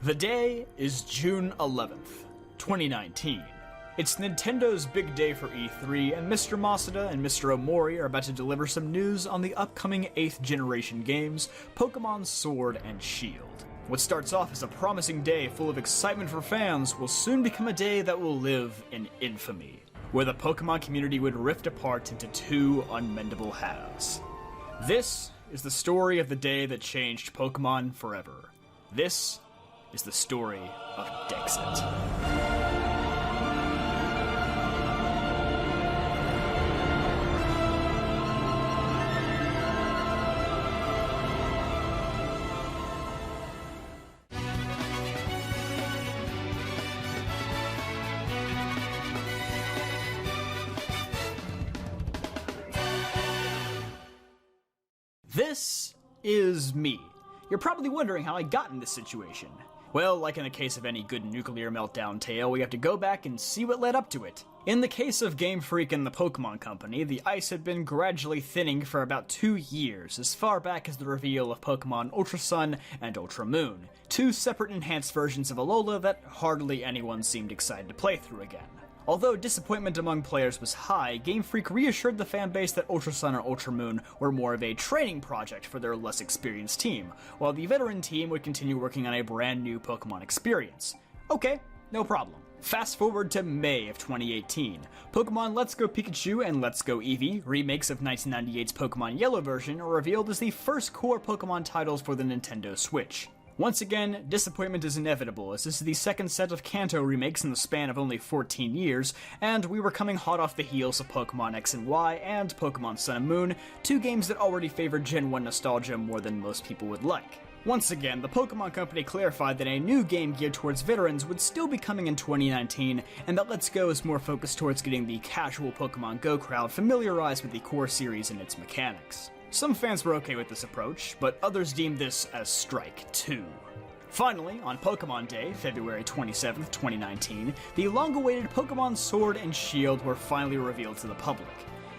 The day is June 11th, 2019. It's Nintendo's big day for E3, and Mr. Masada and Mr. Omori are about to deliver some news on the upcoming 8th generation games, Pokémon Sword and Shield. What starts off as a promising day full of excitement for fans will soon become a day that will live in infamy, where the Pokémon community would rift apart into two unmendable halves. This is the story of the day that changed Pokémon forever. This is the story of Dexit. This is me. You're probably wondering how I got in this situation. Well, like in the case of any good nuclear meltdown tale, we have to go back and see what led up to it. In the case of Game Freak and the Pokémon Company, the ice had been gradually thinning for about 2 years, as far back as the reveal of Pokémon Ultra Sun and Ultra Moon, two separate enhanced versions of Alola that hardly anyone seemed excited to play through again. Although disappointment among players was high, Game Freak reassured the fanbase that Ultra Sun and Ultra Moon were more of a training project for their less experienced team, while the veteran team would continue working on a brand new Pokemon experience. Okay, no problem. Fast forward to May of 2018. Pokemon Let's Go Pikachu and Let's Go Eevee, remakes of 1998's Pokemon Yellow version, are revealed as the first core Pokemon titles for the Nintendo Switch. Once again, disappointment is inevitable, as this is the second set of Kanto remakes in the span of only 14 years, and we were coming hot off the heels of Pokemon X and Y and Pokemon Sun and Moon, two games that already favored Gen 1 nostalgia more than most people would like. Once again, the Pokemon Company clarified that a new game geared towards veterans would still be coming in 2019, and that Let's Go is more focused towards getting the casual Pokemon Go crowd familiarized with the core series and its mechanics. Some fans were okay with this approach, but others deemed this as Strike 2. Finally, on Pokemon Day, February 27th, 2019, the long-awaited Pokemon Sword and Shield were finally revealed to the public.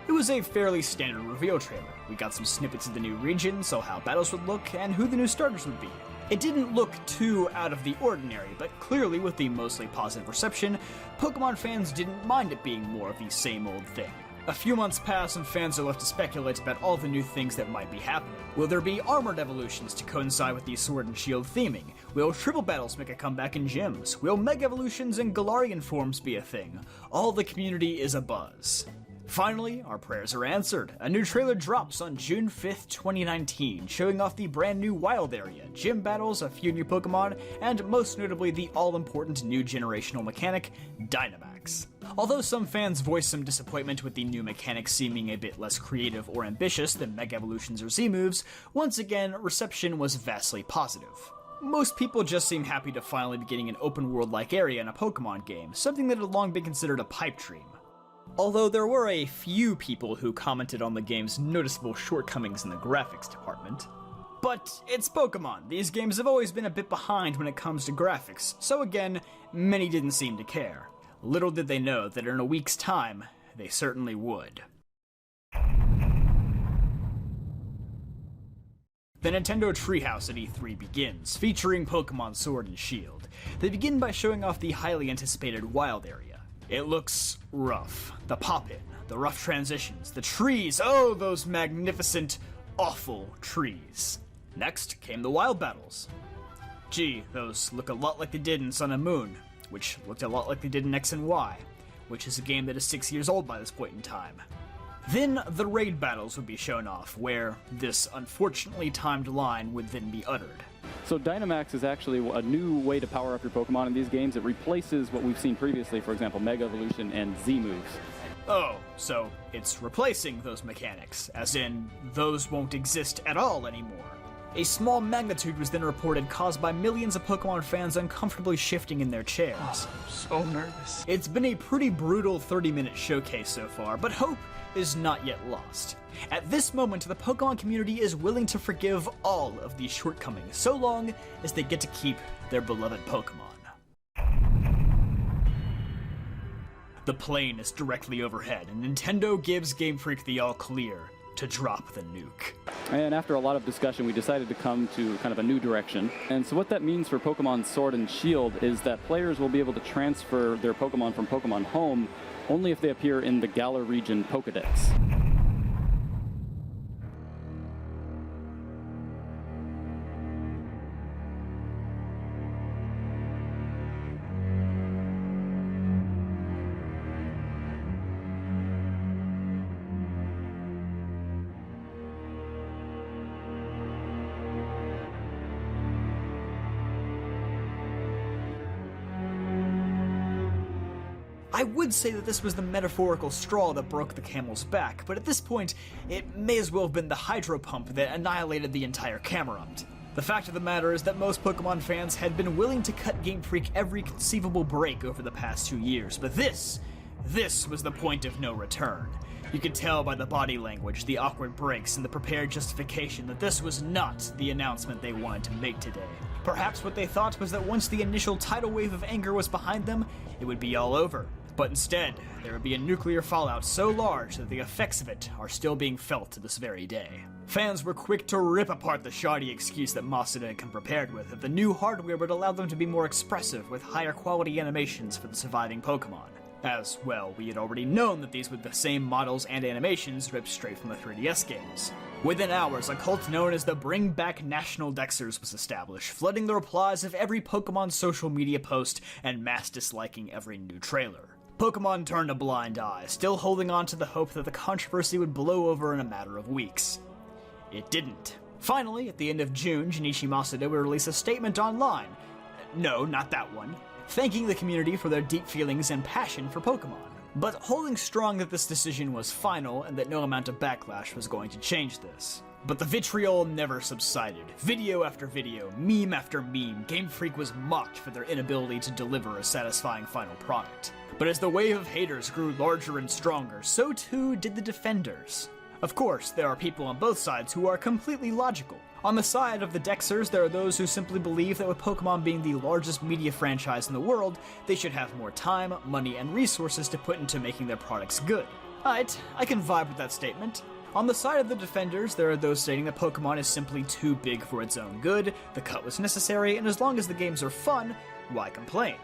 It was a fairly standard reveal trailer. We got some snippets of the new region, so how battles would look, and who the new starters would be. It didn't look too out of the ordinary, but clearly with the mostly positive reception, Pokemon fans didn't mind it being more of the same old thing. A few months pass and fans are left to speculate about all the new things that might be happening. Will there be armored evolutions to coincide with the Sword and Shield theming? Will triple battles make a comeback in gyms? Will Mega Evolutions and Galarian forms be a thing? All the community is abuzz. Finally, our prayers are answered. A new trailer drops on June 5th, 2019, showing off the brand new Wild Area, gym battles, a few new Pokemon, and most notably the all-important new generational mechanic, Dynamax. Although some fans voiced some disappointment with the new mechanics seeming a bit less creative or ambitious than Mega Evolutions or Z-moves, once again, reception was vastly positive. Most people just seem happy to finally be getting an open-world-like area in a Pokemon game, something that had long been considered a pipe dream. Although there were a few people who commented on the game's noticeable shortcomings in the graphics department. But it's Pokemon. These games have always been a bit behind when it comes to graphics, so again, many didn't seem to care. Little did they know that in a week's time, they certainly would. The Nintendo Treehouse at E3 begins, featuring Pokemon Sword and Shield. They begin by showing off the highly anticipated Wild Area. It looks rough. The pop-in, the rough transitions, the trees, oh, those magnificent, awful trees. Next came the wild battles. Gee, those look a lot like they did in Sun and Moon, which looked a lot like they did in X and Y, which is a game that is 6 years old by this point in time. Then the raid battles would be shown off, where this unfortunately timed line would then be uttered. So Dynamax is actually a new way to power up your Pokemon in these games. It replaces what we've seen previously, for example, Mega Evolution and Z-moves. Oh, so it's replacing those mechanics, as in, those won't exist at all anymore. A small magnitude was then reported, caused by millions of Pokemon fans uncomfortably shifting in their chairs. Oh, I'm so nervous. It's been a pretty brutal 30-minute showcase so far, but hope is not yet lost. At this moment, the Pokemon community is willing to forgive all of these shortcomings, so long as they get to keep their beloved Pokemon. The plane is directly overhead, and Nintendo gives Game Freak the all-clear to drop the nuke. And after a lot of discussion, we decided to come to kind of a new direction. And so what that means for Pokemon Sword and Shield is that players will be able to transfer their Pokemon from Pokemon Home only if they appear in the Galar region Pokedex. I would say that this was the metaphorical straw that broke the camel's back, but at this point, it may as well have been the hydro pump that annihilated the entire Camerupt. The fact of the matter is that most Pokemon fans had been willing to cut Game Freak every conceivable break over the past 2 years, but this was the point of no return. You could tell by the body language, the awkward breaks, and the prepared justification that this was not the announcement they wanted to make today. Perhaps what they thought was that once the initial tidal wave of anger was behind them, it would be all over. But instead, there would be a nuclear fallout so large that the effects of it are still being felt to this very day. Fans were quick to rip apart the shoddy excuse that Masuda had come prepared with, that the new hardware would allow them to be more expressive with higher quality animations for the surviving Pokemon. As, well, we had already known that these were the same models and animations ripped straight from the 3DS games. Within hours, a cult known as the Bring Back National Dexers was established, flooding the replies of every Pokemon social media post and mass disliking every new trailer. Pokemon turned a blind eye, still holding on to the hope that the controversy would blow over in a matter of weeks. It didn't. Finally, at the end of June, Junichi Masuda would release a statement online. No, not that one. Thanking the community for their deep feelings and passion for Pokemon, but holding strong that this decision was final and that no amount of backlash was going to change this. But the vitriol never subsided. Video after video, meme after meme, Game Freak was mocked for their inability to deliver a satisfying final product. But as the wave of haters grew larger and stronger, so too did the defenders. Of course, there are people on both sides who are completely logical. On the side of the Dexers, there are those who simply believe that with Pokemon being the largest media franchise in the world, they should have more time, money, and resources to put into making their products good. Alright, I can vibe with that statement. On the side of the defenders, there are those stating that Pokemon is simply too big for its own good, the cut was necessary, and as long as the games are fun, why complain?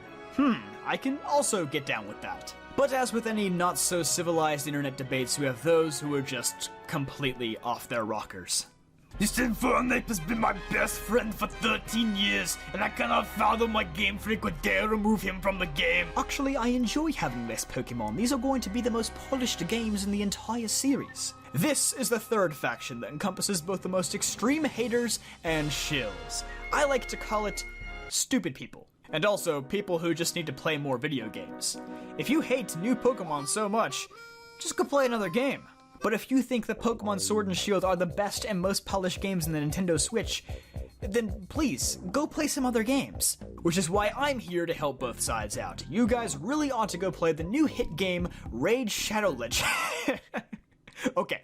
I can also get down with that. But as with any not-so-civilized internet debates, you have those who are just completely off their rockers. This Infernape has been my best friend for 13 years, and I cannot fathom why Game Freak would dare remove him from the game. Actually, I enjoy having less Pokemon. These are going to be the most polished games in the entire series. This is the third faction that encompasses both the most extreme haters and shills. I like to call it stupid people. And also, people who just need to play more video games. If you hate new Pokemon so much, just go play another game. But if you think that Pokemon Sword and Shield are the best and most polished games in the Nintendo Switch, then please, go play some other games. Which is why I'm here to help both sides out. You guys really ought to go play the new hit game, Raid Shadow Legends. Okay,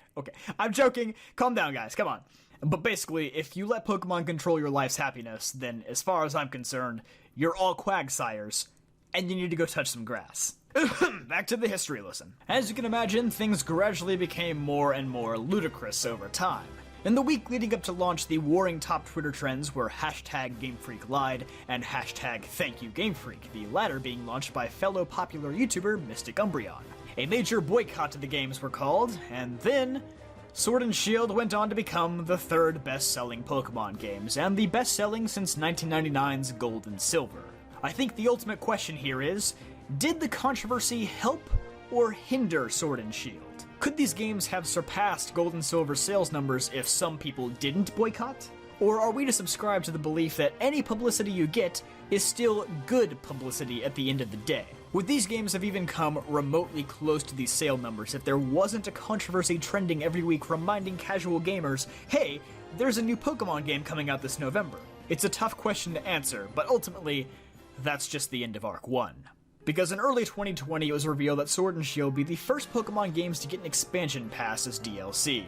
I'm joking. Calm down, guys, come on. But basically, if you let Pokemon control your life's happiness, then as far as I'm concerned, you're all Quagsires, and you need to go touch some grass. Back to the history lesson. As you can imagine, things gradually became more and more ludicrous over time. In the week leading up to launch, the warring top Twitter trends were #GameFreakLied and #ThankYouGameFreak, the latter being launched by fellow popular YouTuber Mystic Umbreon. A major boycott of the games were called, and then Sword and Shield went on to become the third best-selling Pokemon games, and the best-selling since 1999's Gold and Silver. I think the ultimate question here is, did the controversy help or hinder Sword and Shield? Could these games have surpassed Gold and Silver sales numbers if some people didn't boycott? Or are we to subscribe to the belief that any publicity you get is still good publicity at the end of the day? Would these games have even come remotely close to these sale numbers if there wasn't a controversy trending every week reminding casual gamers, hey, there's a new Pokemon game coming out this November? It's a tough question to answer, but ultimately, that's just the end of Arc 1. Because in early 2020 it was revealed that Sword and Shield would be the first Pokemon games to get an expansion pass as DLC.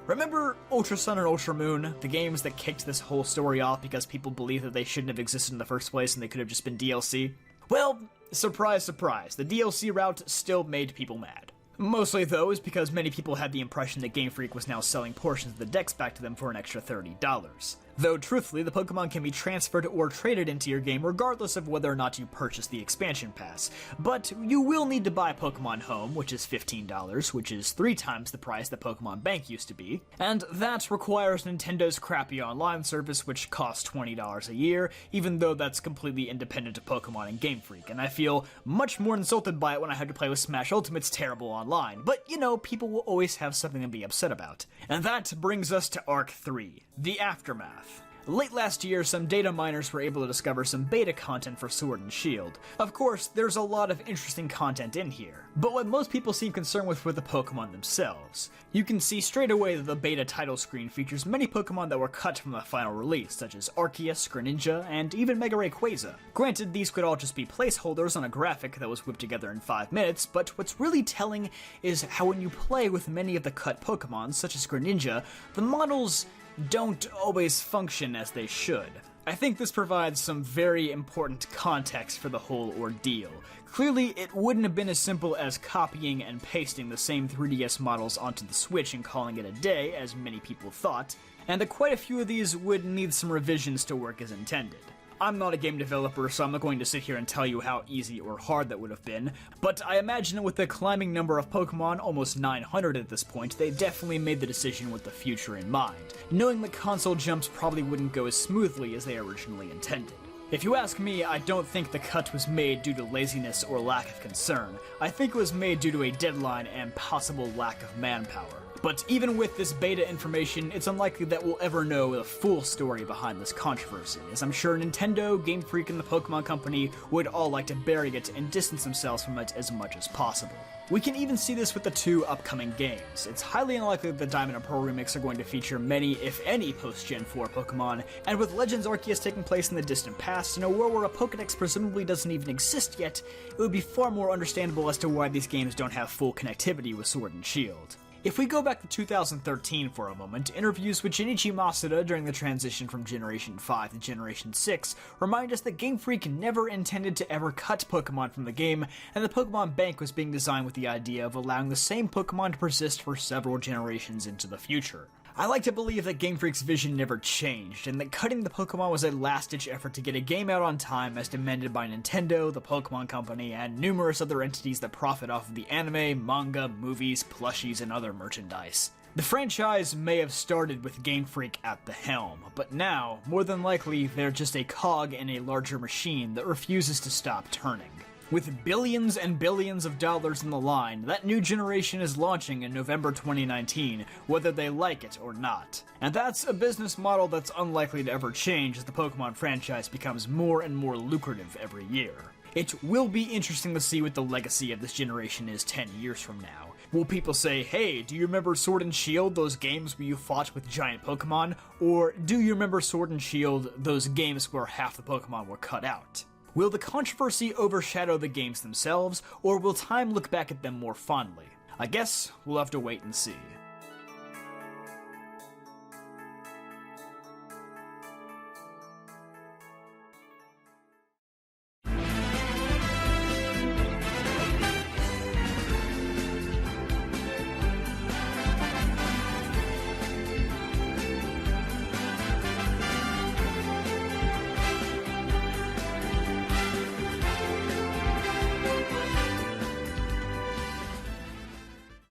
Remember Ultra Sun and Ultra Moon, the games that kicked this whole story off because people believed that they shouldn't have existed in the first place and they could have just been DLC? Well, surprise, surprise, the DLC route still made people mad. Mostly, though, is because many people had the impression that Game Freak was now selling portions of the decks back to them for an extra $30. Though, truthfully, the Pokemon can be transferred or traded into your game regardless of whether or not you purchase the expansion pass. But you will need to buy Pokemon Home, which is $15, which is 3 times the price that Pokemon Bank used to be, and that requires Nintendo's crappy online service, which costs $20 a year, even though that's completely independent of Pokemon and Game Freak, and I feel much more insulted by it when I had to play with Smash Ultimate's terrible online. But, you know, people will always have something to be upset about. And that brings us to Arc 3, The Aftermath. Late last year, some data miners were able to discover some beta content for Sword and Shield. Of course, there's a lot of interesting content in here, but what most people seem concerned with were the Pokemon themselves. You can see straight away that the beta title screen features many Pokemon that were cut from the final release, such as Arceus, Greninja, and even Mega Rayquaza. Granted, these could all just be placeholders on a graphic that was whipped together in 5 minutes, but what's really telling is how when you play with many of the cut Pokemon, such as Greninja, the models don't always function as they should. I think this provides some very important context for the whole ordeal. Clearly, it wouldn't have been as simple as copying and pasting the same 3DS models onto the Switch and calling it a day, as many people thought, and that quite a few of these would need some revisions to work as intended. I'm not a game developer, so I'm not going to sit here and tell you how easy or hard that would have been, but I imagine with the climbing number of Pokemon, almost 900 at this point, they definitely made the decision with the future in mind, knowing that console jumps probably wouldn't go as smoothly as they originally intended. If you ask me, I don't think the cut was made due to laziness or lack of concern. I think it was made due to a deadline and possible lack of manpower. But even with this beta information, it's unlikely that we'll ever know the full story behind this controversy, as I'm sure Nintendo, Game Freak, and the Pokemon Company would all like to bury it and distance themselves from it as much as possible. We can even see this with the 2 upcoming games. It's highly unlikely that the Diamond and Pearl remakes are going to feature many, if any, post-Gen 4 Pokemon, and with Legends Arceus taking place in the distant past, in a world where a Pokedex presumably doesn't even exist yet, it would be far more understandable as to why these games don't have full connectivity with Sword and Shield. If we go back to 2013 for a moment, interviews with Junichi Masuda during the transition from Generation 5 to Generation 6 remind us that Game Freak never intended to ever cut Pokemon from the game, and the Pokemon Bank was being designed with the idea of allowing the same Pokemon to persist for several generations into the future. I like to believe that Game Freak's vision never changed, and that cutting the Pokemon was a last-ditch effort to get a game out on time as demanded by Nintendo, the Pokemon Company, and numerous other entities that profit off of the anime, manga, movies, plushies, and other merchandise. The franchise may have started with Game Freak at the helm, but now, more than likely, they're just a cog in a larger machine that refuses to stop turning. With billions and billions of dollars in the line, that new generation is launching in November 2019, whether they like it or not. And that's a business model that's unlikely to ever change as the Pokemon franchise becomes more and more lucrative every year. It will be interesting to see what the legacy of this generation is 10 years from now. Will people say, hey, do you remember Sword and Shield, those games where you fought with giant Pokemon? Or do you remember Sword and Shield, those games where half the Pokemon were cut out? Will the controversy overshadow the games themselves, or will time look back at them more fondly? I guess we'll have to wait and see.